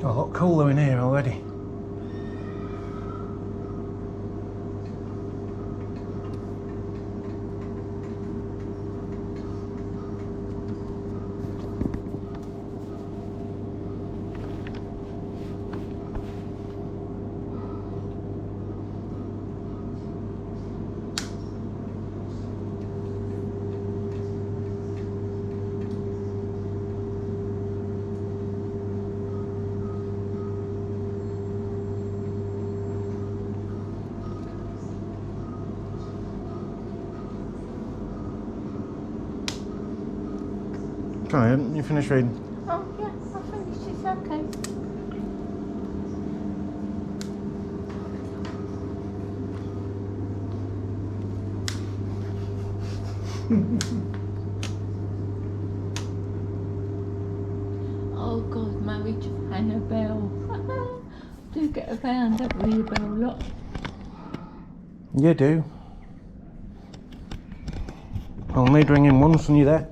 A lot cooler in here already. Sorry, haven't you finished reading? Oh, yeah, I finished. It's okay. Oh, God, Marriage of Annabelle. Do get around, don't we, Belle? Lot. You do. I'll need ringing once and you're there.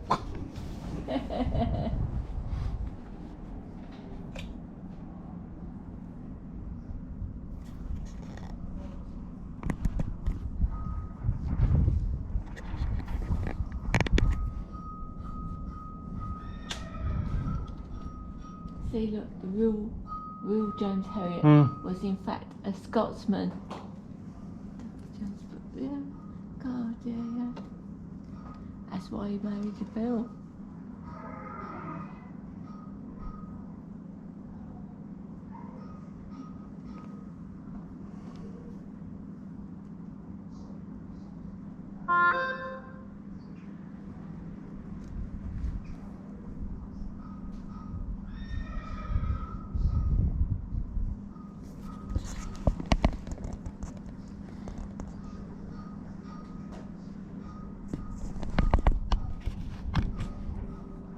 See, look, the real James Herriot was in fact a Scotsman. Yeah, God, yeah. That's why he married a Belle.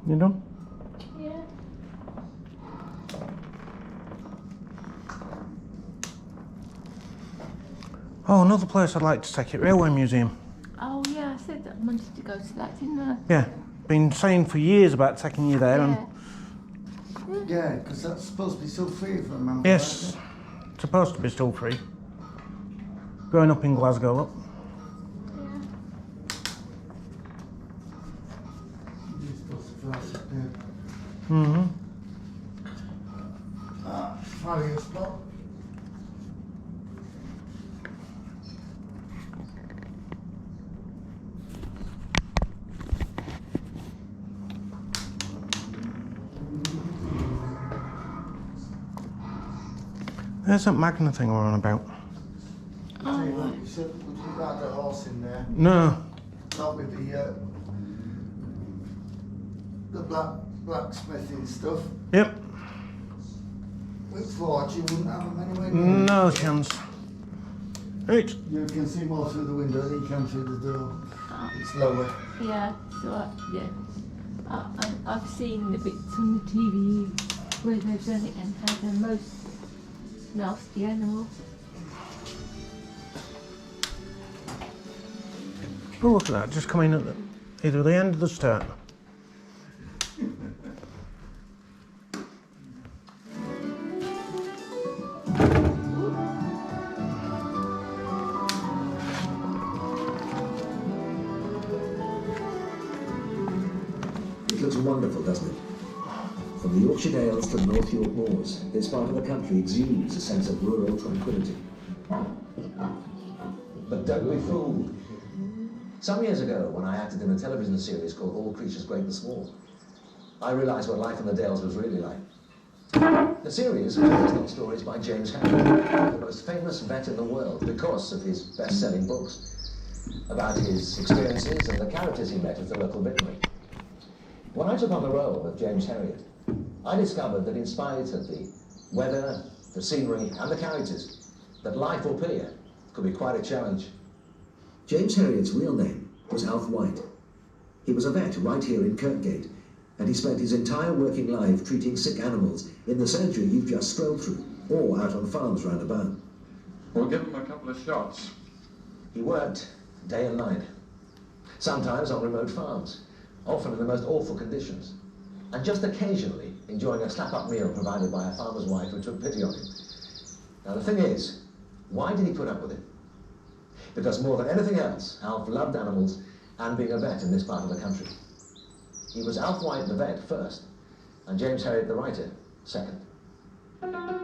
You done? Yeah. Oh, another place I'd like to take it, Railway Museum. Oh, yeah, I said that I wanted to go to that, didn't I? Yeah, been saying for years about taking you there. Yeah. And Yeah, because that's supposed to be still free if I remember. yes, it's supposed to be still free. Growing up in Glasgow, look. Mm-hmm. Fire spot. There's that Magna thing we're on about. Oh, right. You said, would you rather a horse in there? No. Not with the blacksmithing stuff. Yep. With Forge, you wouldn't have them anyway. No chance. Right. You can see more through the window than you can through the door. It's lower. Yeah, so I've seen the bits on the TV where they've done it and had the most nasty animals. Oh, look at that, just coming at either the end or the start. It looks wonderful, doesn't it? From the Yorkshire Dales to the North York Moors, this part of the country exudes a sense of rural tranquility. But don't be fooled. Some years ago, when I acted in a television series called All Creatures Great and Small, I realised what life in the Dales was really like. The series was based on stories by James Herriot, the most famous vet in the world because of his best-selling books about his experiences and the characters he met at the local veterinary. When I took on the role of James Herriot, I discovered that in spite of the weather, the scenery and the characters, that life up here could be quite a challenge. James Herriot's real name was Alf White. He was a vet right here in Kirkgate, and he spent his entire working life treating sick animals in the surgery you've just strolled through, or out on farms round about. We'll give him a couple of shots. He worked day and night, sometimes on remote farms, often in the most awful conditions, and just occasionally enjoying a slap-up meal provided by a farmer's wife who took pity on him. Now the thing is, why did he put up with it? Because more than anything else, Alf loved animals and being a vet in this part of the country. He was Alf White the vet first, and James Herriot the writer second.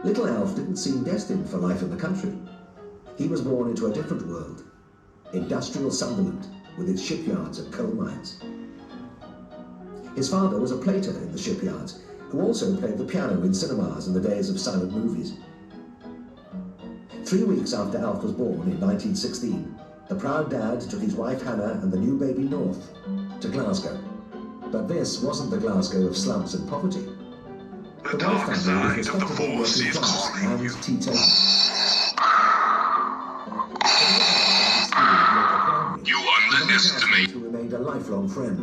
Little Alf didn't seem destined for life in the country. He was born into a different world, industrial Sunderland, with its shipyards and coal mines. His father was a plater in the shipyards, who also played the piano in cinemas in the days of silent movies. 3 weeks after Alf was born in 1916, the proud dad took his wife Hannah and the new baby north to Glasgow. But this wasn't the Glasgow of slums and poverty. The dark side of the Force is calling you. You underestimate. Who remained a lifelong friend,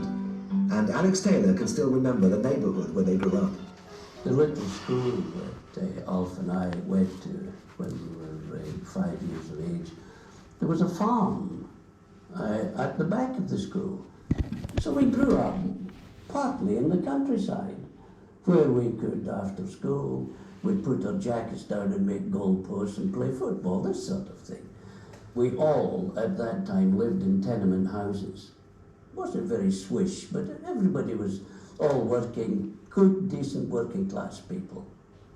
and Alex Taylor can still remember the neighbourhood where they grew up. The little school that Alf and I went to when we were 5 years of age, there was a farm at the back of the school. So we grew up partly in the countryside, where we could, after school, we'd put our jackets down and make goalposts and play football, this sort of thing. We all, at that time, lived in tenement houses. Wasn't very swish, but everybody was all working, good, decent working class people.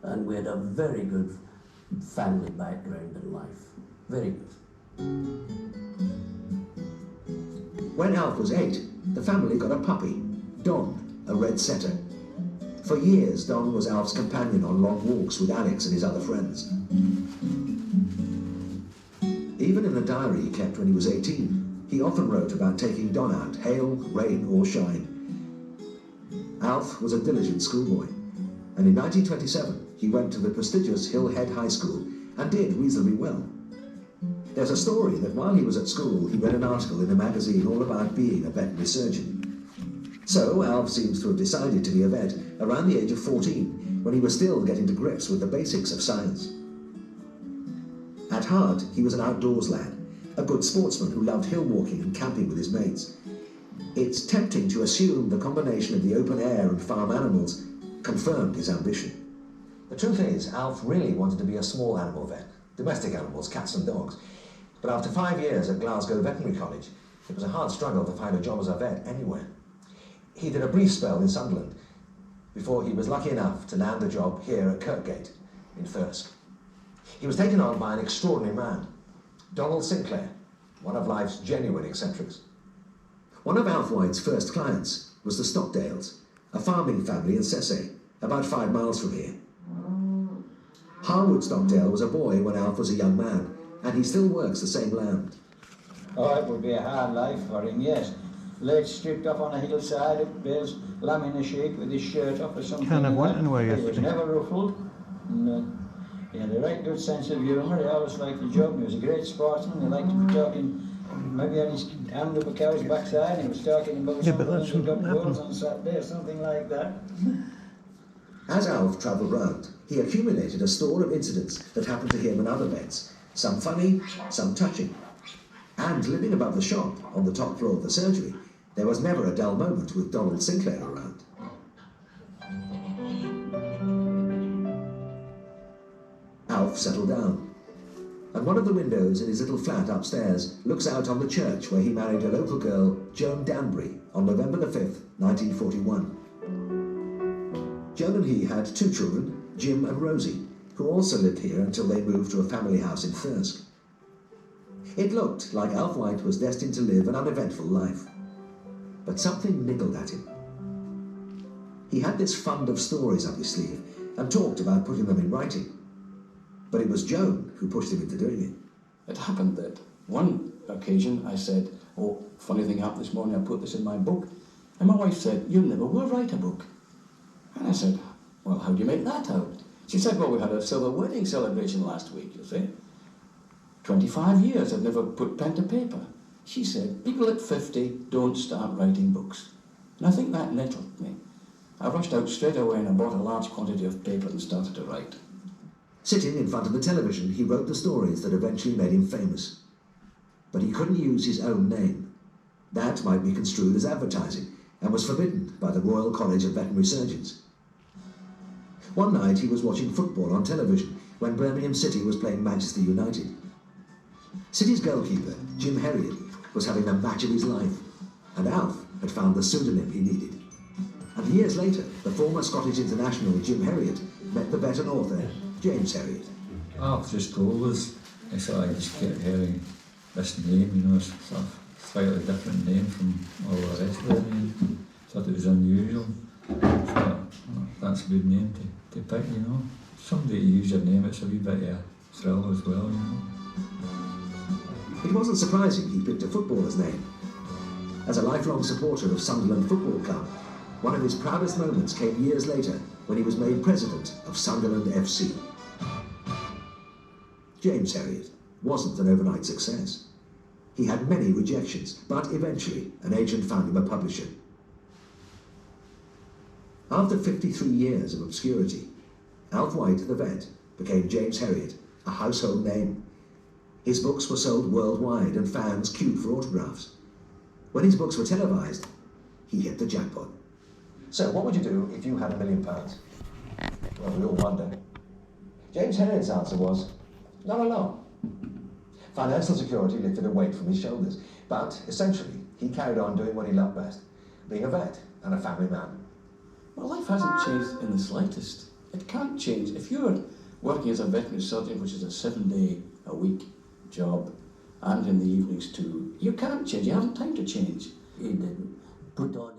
And we had a very good family background in life. Very good. When Alf was 8, the family got a puppy, Don, a red setter. For years, Don was Alf's companion on long walks with Alex and his other friends. Even in the diary he kept when he was 18, he often wrote about taking Don out, hail, rain or shine. Alf was a diligent schoolboy, and in 1927 he went to the prestigious Hill Head High School and did reasonably well. There's a story that while he was at school he read an article in a magazine all about being a veterinary surgeon. So Alf seems to have decided to be a vet around the age of 14, when he was still getting to grips with the basics of science. At heart, he was an outdoors lad, a good sportsman who loved hill walking and camping with his mates. It's tempting to assume the combination of the open air and farm animals confirmed his ambition. The truth is, Alf really wanted to be a small animal vet, domestic animals, cats and dogs. But after 5 years at Glasgow Veterinary College, it was a hard struggle to find a job as a vet anywhere. He did a brief spell in Sunderland before he was lucky enough to land a job here at Kirkgate in Thirsk. He was taken on by an extraordinary man, Donald Sinclair, one of life's genuine eccentrics. One of Alf White's first clients was the Stockdales, a farming family in Sesse, about 5 miles from here. Harwood Stockdale was a boy when Alf was a young man, and he still works the same land. Oh, it would be a hard life for him, yes. Late stripped off on a hillside at Bill's, lamb in a shake with his shirt off or something. Kind of went anywhere He was yesterday. never ruffled. And, he had a right good sense of humour. He always liked the job. He was a great sportsman. He liked to be talking. Maybe had his hand up a cow's backside. He was talking about Yeah, but something that's that got what goals happened. on Saturday or something like that. As Alf travelled round, he accumulated a store of incidents that happened to him and other vets, some funny, some touching. And living above the shop, on the top floor of the surgery, there was never a dull moment with Donald Sinclair around. Alf settled down, and one of the windows in his little flat upstairs looks out on the church where he married a local girl, Joan Danbury, on November the 5th, 1941. Joan and he had 2 children, Jim and Rosie, who also lived here until they moved to a family house in Thirsk. It looked like Alf White was destined to live an uneventful life. But something niggled at him. He had this fund of stories up his sleeve and talked about putting them in writing. But it was Joan who pushed him into doing it. It happened that one occasion I said, oh, funny thing happened this morning, I put this in my book. And my wife said, you never will write a book. And I said, well, how do you make that out? She said, well, we had a silver wedding celebration last week, you see. 25 years I've never put pen to paper. She said, people at 50 don't start writing books. And I think that nettled me. I rushed out straight away and I bought a large quantity of paper and started to write. Sitting in front of the television, he wrote the stories that eventually made him famous. But he couldn't use his own name. That might be construed as advertising and was forbidden by the Royal College of Veterinary Surgeons. One night he was watching football on television when Birmingham City was playing Manchester United. City's goalkeeper, Jim Herriot, was having the match of his life, and Alf had found the pseudonym he needed. And years later, the former Scottish international Jim Herriot met the veteran author, James Herriot. Alf just told us, I sort of just kept hearing this name, you know, it's sort of slightly different name from all the rest of the names. Thought it was unusual. Thought, oh, that's a good name to pick, you know. Somebody to use your name, it's a wee bit of a thrill as well, you know. It wasn't surprising he picked a footballer's name. As a lifelong supporter of Sunderland Football Club, one of his proudest moments came years later when he was made president of Sunderland FC. James Herriot wasn't an overnight success. He had many rejections, but eventually an agent found him a publisher. After 53 years of obscurity, Alf White the vet became James Herriot, a household name. His books were sold worldwide and fans queued for autographs. When his books were televised, he hit the jackpot. So, what would you do if you had £1 million? Well, we all wonder. James Herriot's answer was, not alone. Financial security lifted a weight from his shoulders, but essentially, he carried on doing what he loved best, being a vet and a family man. Well, life hasn't changed in the slightest. It can't change. If you're working as a veterinary surgeon, which is a 7-day-a-week job, and in the evenings too, you can't change. You haven't time to change. He didn't put on